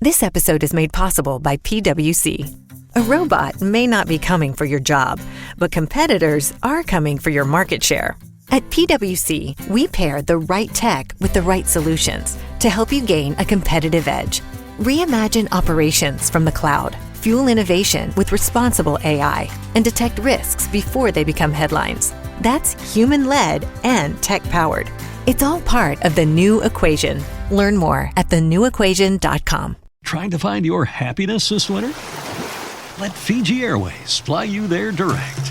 This episode is made possible by PwC. A robot may not be coming for your job, but competitors are coming for your market share. At PwC, we pair the right tech with the right solutions to help you gain a competitive edge. Reimagine operations from the cloud, fuel innovation with responsible AI, and detect risks before they become headlines. That's human-led and tech-powered. It's all part of The New Equation. Learn more at thenewequation.com. Trying to find your happiness this winter? Let Fiji Airways fly you there direct.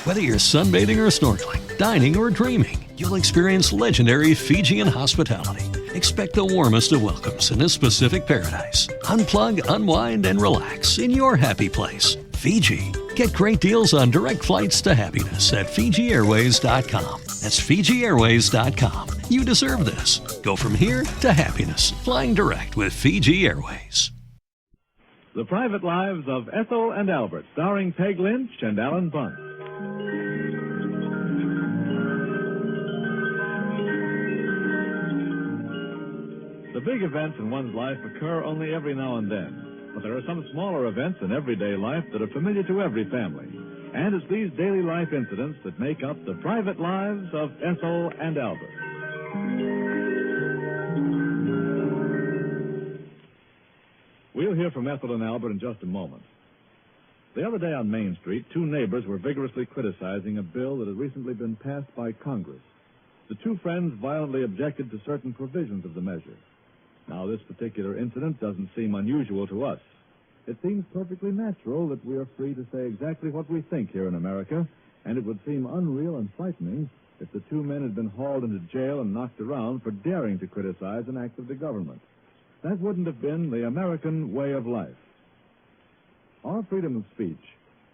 Whether you're sunbathing or snorkeling, dining or dreaming, you'll experience legendary Fijian hospitality. Expect the warmest of welcomes in this Pacific paradise. Unplug, unwind, and relax in your happy place. Fiji. Get great deals on direct flights to happiness at FijiAirways.com. That's FijiAirways.com. You deserve this. Go from here to happiness. Flying direct with Fiji Airways. The Private Lives of Ethel and Albert, starring Peg Lynch and Alan Bunce. The big events in one's life occur only every now and then. But there are some smaller events in everyday life that are familiar to every family. And it's these daily life incidents that make up the private lives of Ethel and Albert. We'll hear from Ethel and Albert in just a moment. The other day on Main Street, two neighbors were vigorously criticizing a bill that had recently been passed by Congress. The two friends violently objected to certain provisions of the measure. Now, this particular incident doesn't seem unusual to us. It seems perfectly natural that we are free to say exactly what we think here in America, and it would seem unreal and frightening if the two men had been hauled into jail and knocked around for daring to criticize an act of the government. That wouldn't have been the American way of life. Our freedom of speech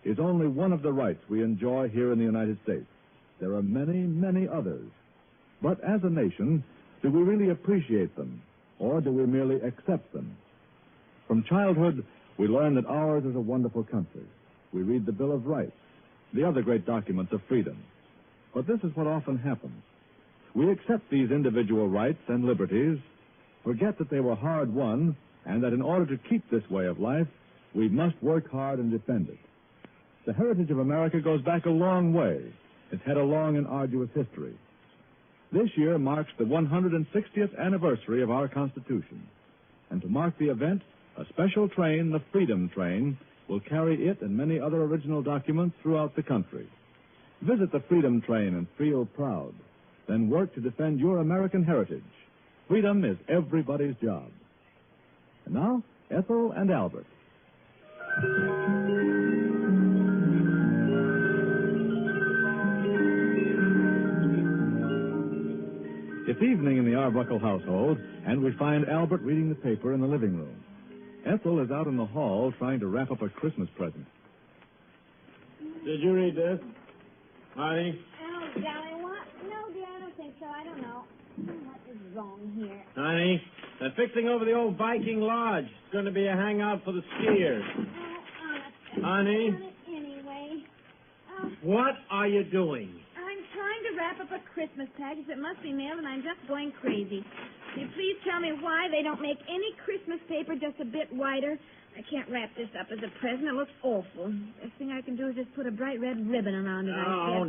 is only one of the rights we enjoy here in the United States. There are many, many others. But as a nation, do we really appreciate them? Or do we merely accept them? From childhood, we learn that ours is a wonderful country. We read the Bill of Rights, the other great documents of freedom. But this is what often happens. We accept these individual rights and liberties, forget that they were hard won, and that in order to keep this way of life, we must work hard and defend it. The heritage of America goes back a long way. It's had a long and arduous history. This year marks the 160th anniversary of our Constitution. And to mark the event, a special train, the Freedom Train, will carry it and many other original documents throughout the country. Visit the Freedom Train and feel proud. Then work to defend your American heritage. Freedom is everybody's job. And now, Ethel and Albert. It's evening in the Arbuckle household, and we find Albert reading the paper in the living room. Ethel is out in the hall trying to wrap up a Christmas present. Did you read this? Honey? Oh, darling, what? No, dear, I don't think so. I don't know. What is wrong here? Honey, they're fixing over the old Viking Lodge. It's going to be a hangout for the skiers. Oh, honest. Honey? Anyway. Oh, What are you doing? I'm trying to wrap up a Christmas package that must be mailed, and I'm just going crazy. Will you please tell me why they don't make any Christmas paper just a bit wider? I can't wrap this up as a present. It looks awful. Best thing I can do is just put a bright red ribbon around it. No.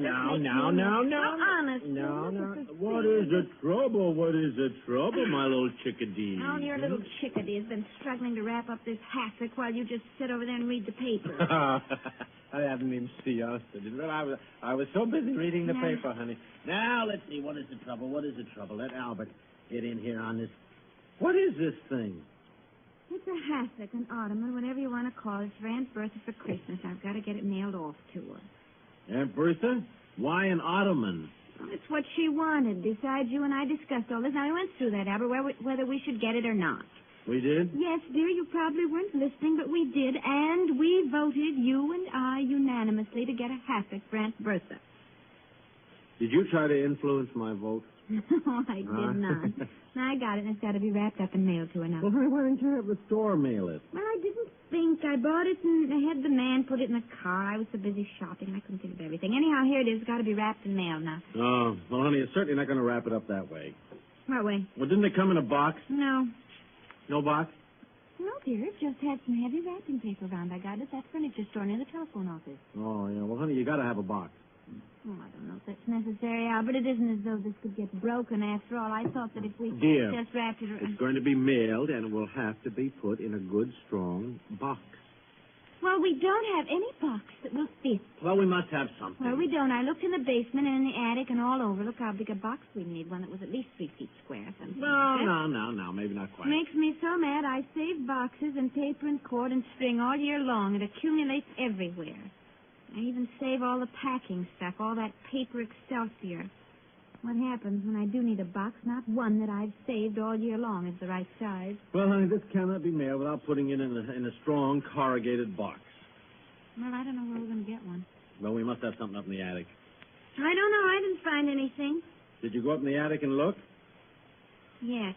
Honest. No. What is the trouble? What is the trouble, my little chickadee? Oh, your little chickadee has been struggling to wrap up this hassock while you just sit over there and read the paper. I haven't even seen you, honest. I was so busy reading the paper, honey. Now, let's see. What is the trouble? Let Albert get in here on this. What is this thing? It's a hassock, an ottoman, whatever you want to call it. It's for Aunt Bertha for Christmas. I've got to get it mailed off to her. Aunt Bertha? Why an ottoman? Well, it's what she wanted. Besides, you and I discussed all this. Now, we went through that, Albert, whether we should get it or not. We did? Yes, dear, you probably weren't listening, but we did, and we voted, you and I, unanimously to get a hassock for Aunt Bertha. Did you try to influence my vote? No, I did not. Now, I got it, and it's got to be wrapped up and mailed to her now. Well, why didn't you have the store mail it? Well, I didn't think. I bought it, and I had the man put it in the car. I was so busy shopping, I couldn't think of everything. Anyhow, here it is. It's got to be wrapped and mailed now. Oh, well, honey, you're certainly not going to wrap it up that way. What way? Well, didn't it come in a box? No. No box? No, dear, it just had some heavy wrapping paper around. I got it at that furniture store near the telephone office. Oh, yeah. Well, honey, you got to have a box. Oh, I don't know if that's necessary, Albert. It isn't as though this could get broken after all. I thought that if we Dear, just wrapped it around... It's going to be mailed, and it will have to be put in a good, strong box. Well, we don't have any box that will fit. Well, we must have something. Well, we don't. I looked in the basement and in the attic and all over. Look how big a box we need. One that was at least 3 feet square. Something like that. No. Maybe not quite. Makes me so mad. I save boxes and paper and cord and string all year long. It accumulates everywhere. I even save all the packing stuff, all that paper excelsior. What happens when I do need a box? Not one that I've saved all year long is the right size. Well, honey, this cannot be mailed without putting it in a strong, corrugated box. Well, I don't know where we're going to get one. Well, we must have something up in the attic. I don't know. I didn't find anything. Did you go up in the attic and look? Yes.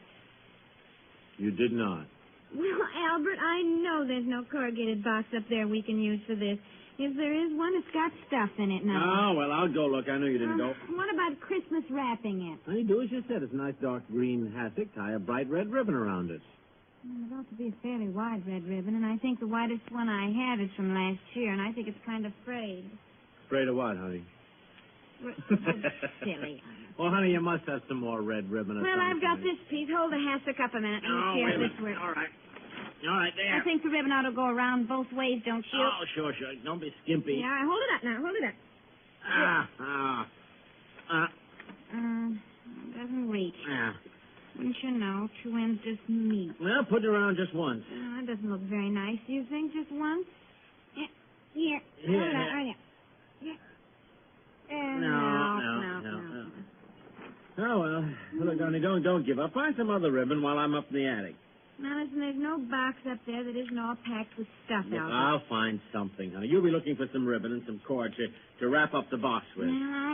You did not. Well, Albert, I know there's no corrugated box up there we can use for this. If there is one, it's got stuff in it now. Oh, well, I'll go look. I knew you didn't go. What about Christmas wrapping it? Honey, do as you said. It's a nice dark green hassock. Tie a bright red ribbon around it. Well, it ought to be a fairly wide red ribbon, and I think the widest one I have is from last year, and I think it's kind of frayed. Afraid of what, honey? Silly. Well, honey, you must have some more red ribbon or Well, something. I've got this piece. Hold the hassock up a minute. Let me see wait if a this minute. works. All right, there. I think the ribbon ought to go around both ways, don't you? Oh, sure. Don't be skimpy. Yeah, hold it up now. Hold it up. Doesn't reach. Yeah. Don't you know, 2 ends just meet. Well, put it around just once. That doesn't look very nice. Do you think just once? Yeah. Here. Yeah. Hold it up. No. Oh, well, look, honey, don't give up. Find some other ribbon while I'm up in the attic. Now, listen, there's no box up there that isn't all packed with stuff, Look, Albert. I'll find something, honey. You'll be looking for some ribbon and some cord to wrap up the box with. All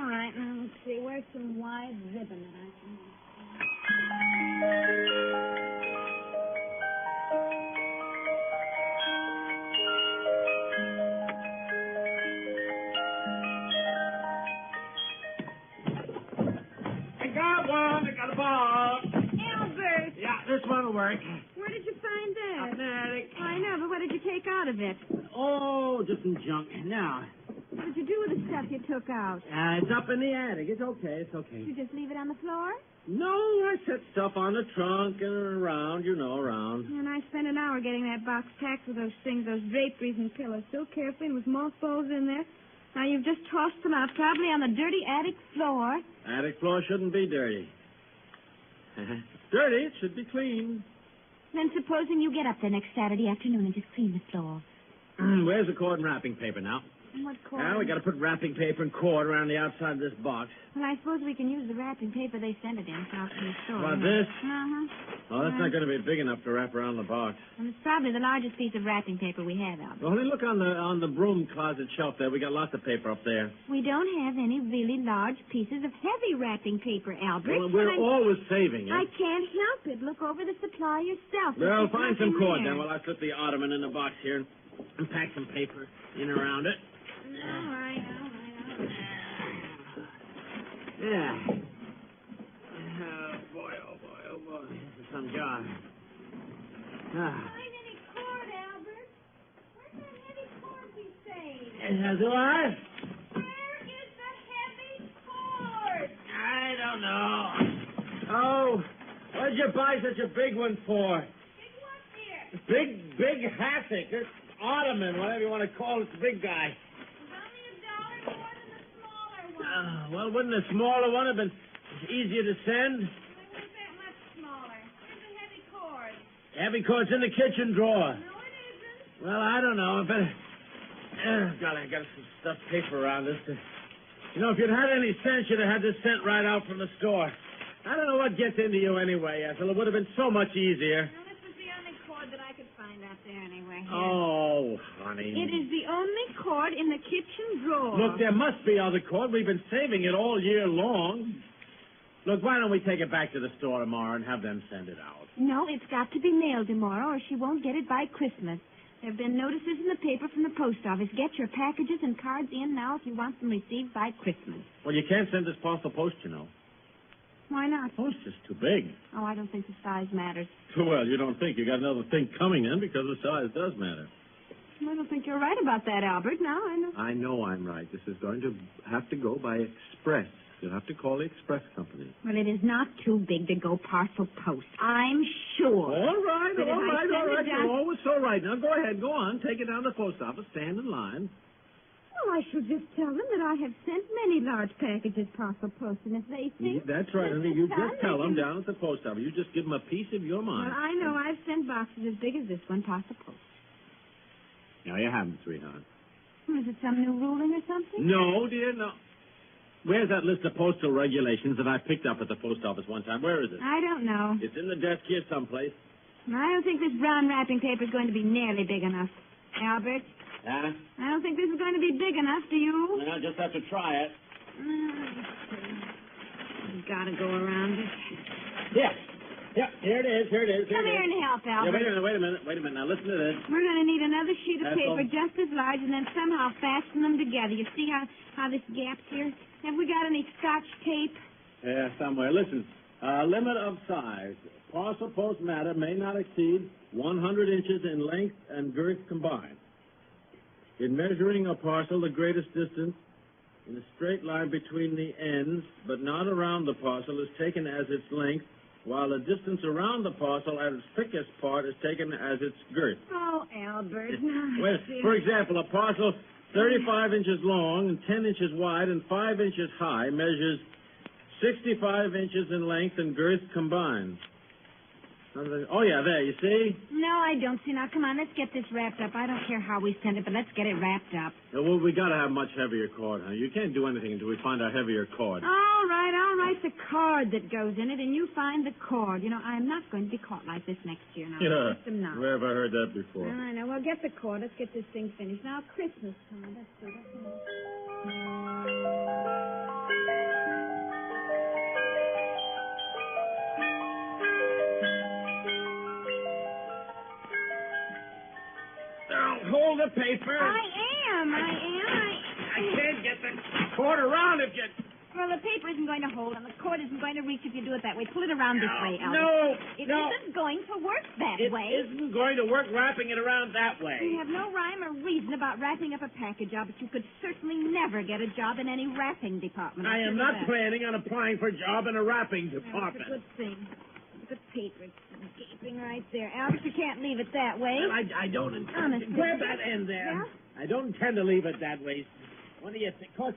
right. Now, let's see. Where's some wide ribbon that I can use? I got one. I got a box. Albert! Yeah, this one will work. Where did you find that? Up in the attic. I know, but what did you take out of it? Oh, just some junk. Now, What did you do with the stuff you took out? it's up in the attic. It's okay. Did you just leave it on the floor? No, I set stuff on the trunk and around, around. And I spent an hour getting that box packed with those things, those draperies and pillows, so carefully and with mothballs in there. Now you've just tossed them out, probably on the dirty attic floor. Attic floor shouldn't be dirty. Dirty, it should be clean. Then supposing you get up there next Saturday afternoon and just clean the floor. Where's the cord and wrapping paper now? And what cord? Now we got to put wrapping paper and cord around the outside of this box. Well, I suppose we can use the wrapping paper they sent it in out from the store. What, this? Uh-huh. Oh, that's not going to be big enough to wrap around the box. And it's probably the largest piece of wrapping paper we have, Albert. Well, honey, look on the broom closet shelf there. We got lots of paper up there. We don't have any really large pieces of heavy wrapping paper, Albert. Well, we're always saving it. I can't help it. Look over the supply yourself. Well, There's find some nothing cord there. then while I slip the Ottoman in the box here and pack some paper in around it. All right. Yeah. Oh, boy. This is some job. Find any cord, Albert? Where's that heavy cord we saved? Do I? Where is the heavy cord? I don't know. Oh, what did you buy such a big one for? Big one here. Big hassock. This Ottoman, whatever you want to call it, the big guy. It's only $1 more than the smaller one. Well, wouldn't the smaller one have been easier to send? It wasn't that much smaller. Here's the heavy cord. Heavy cord's in the kitchen drawer. No, it isn't. Well, I don't know. I better... I got some stuffed paper around this. If you'd had any sense, you'd have had this sent right out from the store. I don't know what gets into you anyway, Ethel. It would have been so much easier. Well, this was the only cord that I could find out there anyway. Here. Oh, honey. It is the only cord in the kitchen drawer. Look, there must be other cord. We've been saving it all year long. Look, why don't we take it back to the store tomorrow and have them send it out? No, it's got to be mailed tomorrow or she won't get it by Christmas. There have been notices in the paper from the post office. Get your packages and cards in now if you want them received by Christmas. Well, you can't send this parcel post, Why not? Oh, it's just too big. Oh, I don't think the size matters. Well, you don't think. You got another thing coming in because the size does matter. I don't think you're right about that, Albert. Now I know. I know I'm right. This is going to have to go by express. You'll have to call the express company. Well, it is not too big to go parcel post. I'm sure. All right. But if I send it down- You're always so right. Now, go ahead. Go on. Take it down to the post office. Stand in line. Well, I should just tell them that I have sent many large packages parcel post, and if they think... That's right, honey. that You it's just done, tell they them can- down at the post office. You just give them a piece of your mind. Well, I know I've sent boxes as big as this one parcel post. No, you haven't, sweetheart. Is it some new ruling or something? No, dear, no. Where's that list of postal regulations that I picked up at the post office one time? Where is it? I don't know. It's in the desk here someplace. I don't think this brown wrapping paper is going to be nearly big enough. Albert, Huh? I don't think this is going to be big enough, do you? Well, I'll just have to try it. You've got to go around it. Yeah. Yeah, here it is. Come here and help, Yeah, Albert. wait a minute. Now, listen to this. We're going to need another sheet of Ethel. paper just as large and then somehow fasten them together. You see how this gap's here? Have we got any Scotch tape? Yeah, somewhere. Listen, limit of size. Parcel post matter may not exceed 100 inches in length and girth combined. In measuring a parcel, the greatest distance in a straight line between the ends, but not around the parcel, is taken as its length, while the distance around the parcel at its thickest part is taken as its girth. Oh, Albert. Well, for example, a parcel 35 inches long and 10 inches wide and 5 inches high measures 65 inches in length and girth combined. Oh, yeah, there, you see? No, I don't see. Now, come on, let's get this wrapped up. I don't care how we send it, but let's get it wrapped up. Well, we got to have much heavier cord, honey. You can't do anything until we find a heavier cord. All right, I'll write the card that goes in it, and you find the cord. You know, I'm not going to be caught like this next year now. Yeah, System now. where have I heard that before? I know. Well, get the cord. Let's get this thing finished. Now, Christmas time. Let's see. Hold the paper. I am. I can't get the cord around if you... Well, the paper isn't going to hold, and the cord isn't going to reach if you do it that way. Pull it around this way, Albert. No, It no. isn't going to work that It way. isn't going to work wrapping it around that way. You have no rhyme or reason about wrapping up a package, Albert. You could certainly never get a job in any wrapping department. I am not planning on applying for a job in a wrapping It's department. a good thing. The paper is gaping right there. Albert, you can't leave it that way. Well, I don't intend Honest. to... Grab that end there. Yeah? I don't intend to leave it that way. What do you think? Of course,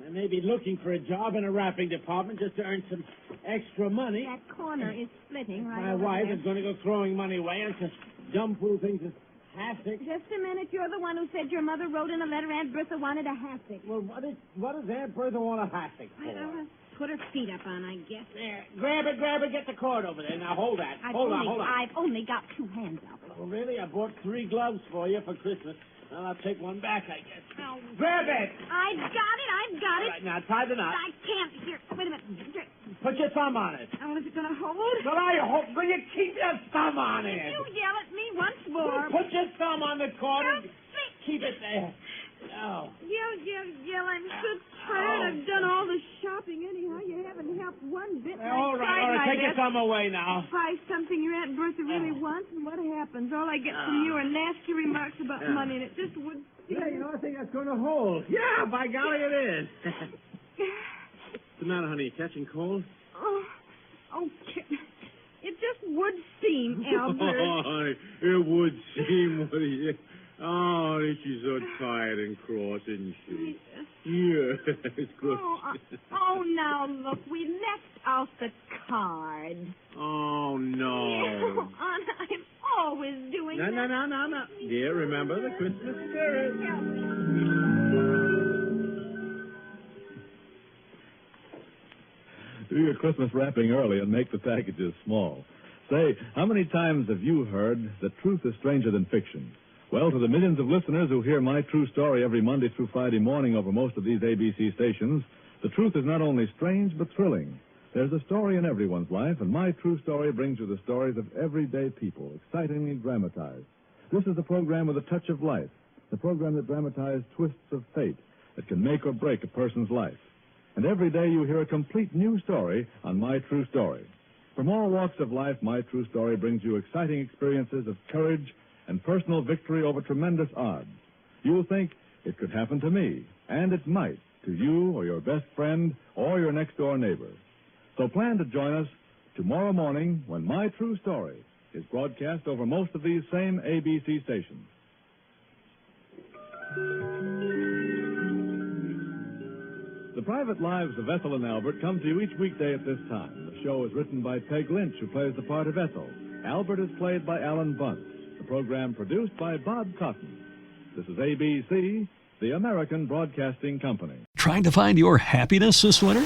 I may be looking for a job in a wrapping department just to earn some extra money. That corner is splitting right My over wife there. is going to go throwing money away on such dumb fool things as hashtag. Just a minute. You're the one who said your mother wrote in a letter Aunt Bertha wanted a hashtag. Well, what does Aunt Bertha want a hashtag for? I don't know. Put her feet up on, I guess. There, grab it, get the cord over there. Now, hold that. I've Hold on. only got 2 hands, Albert. Oh, really? I bought 3 gloves for you for Christmas. Well, I'll take one back, I guess. Oh, Grab it! I've got it. All right, now tie the knot. I can't. Here, wait a minute. Put your thumb on it. Oh, is it going to hold? Well, I hope. Will you keep your thumb on it? You yell at me once more. Put your thumb on the cord and Don't keep it there. Oh. Yell. I'm so tired. I've done all the shopping anyhow. You haven't helped one bit. All right. Take your thumb away now. Buy something your Aunt Bertha really wants, and what happens? All I get from you are nasty remarks about money, and it just would... Yeah, I think that's going to hold. Yeah, by golly, it is. What's the matter, honey? You catching cold? Oh, it just would seem, Albert. Oh, it would seem. Oh, she's so tired and cross, isn't she? Yeah, it's good. Now look, we left out the card. Oh, no. I'm always doing that. No. Dear, remember the Christmas spirit. Do your Christmas wrapping early and make the packages small. Say, how many times have you heard that truth is stranger than fiction? Well, to the millions of listeners who hear My True Story every Monday through Friday morning over most of these ABC stations, the truth is not only strange but thrilling. There's a story in everyone's life, and My True Story brings you the stories of everyday people, excitingly dramatized. This is the program with a touch of life, the program that dramatizes twists of fate that can make or break a person's life. And every day you hear a complete new story on My True Story. From all walks of life, My True Story brings you exciting experiences of courage and personal victory over tremendous odds. You will think, it could happen to me, and it might, to you or your best friend or your next-door neighbor. So plan to join us tomorrow morning when My True Story is broadcast over most of these same ABC stations. The Private Lives of Ethel and Albert come to you each weekday at this time. The show is written by Peg Lynch, who plays the part of Ethel. Albert is played by Alan Bunce. The program produced by Bob Cotton. This is ABC, the American Broadcasting Company. Trying to find your happiness this winter?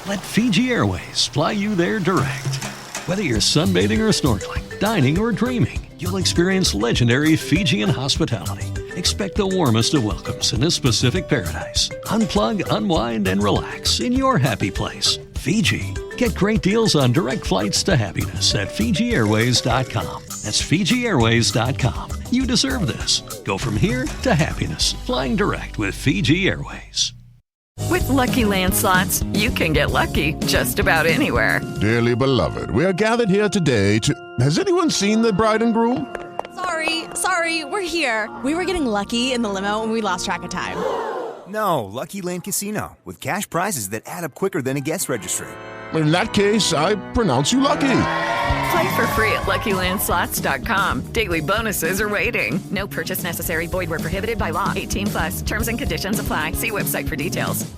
Let Fiji Airways fly you there direct. Whether you're sunbathing or snorkeling, dining or dreaming, you'll experience legendary Fijian hospitality. Expect the warmest of welcomes in this Pacific paradise. Unplug, unwind, and relax in your happy place. Fiji. Get great deals on direct flights to happiness at FijiAirways.com. That's FijiAirways.com. You deserve this. Go from here to happiness. Flying direct with Fiji Airways. With Lucky Land Slots, you can get lucky just about anywhere. Dearly beloved, we are gathered here today to... Has anyone seen the bride and groom? Sorry, we're here. We were getting lucky in the limo and we lost track of time. No, Lucky Land Casino, with cash prizes that add up quicker than a guest registry. In that case, I pronounce you lucky. Play for free at LuckyLandSlots.com. Daily bonuses are waiting. No purchase necessary. Void where prohibited by law. 18+. Terms and conditions apply. See website for details.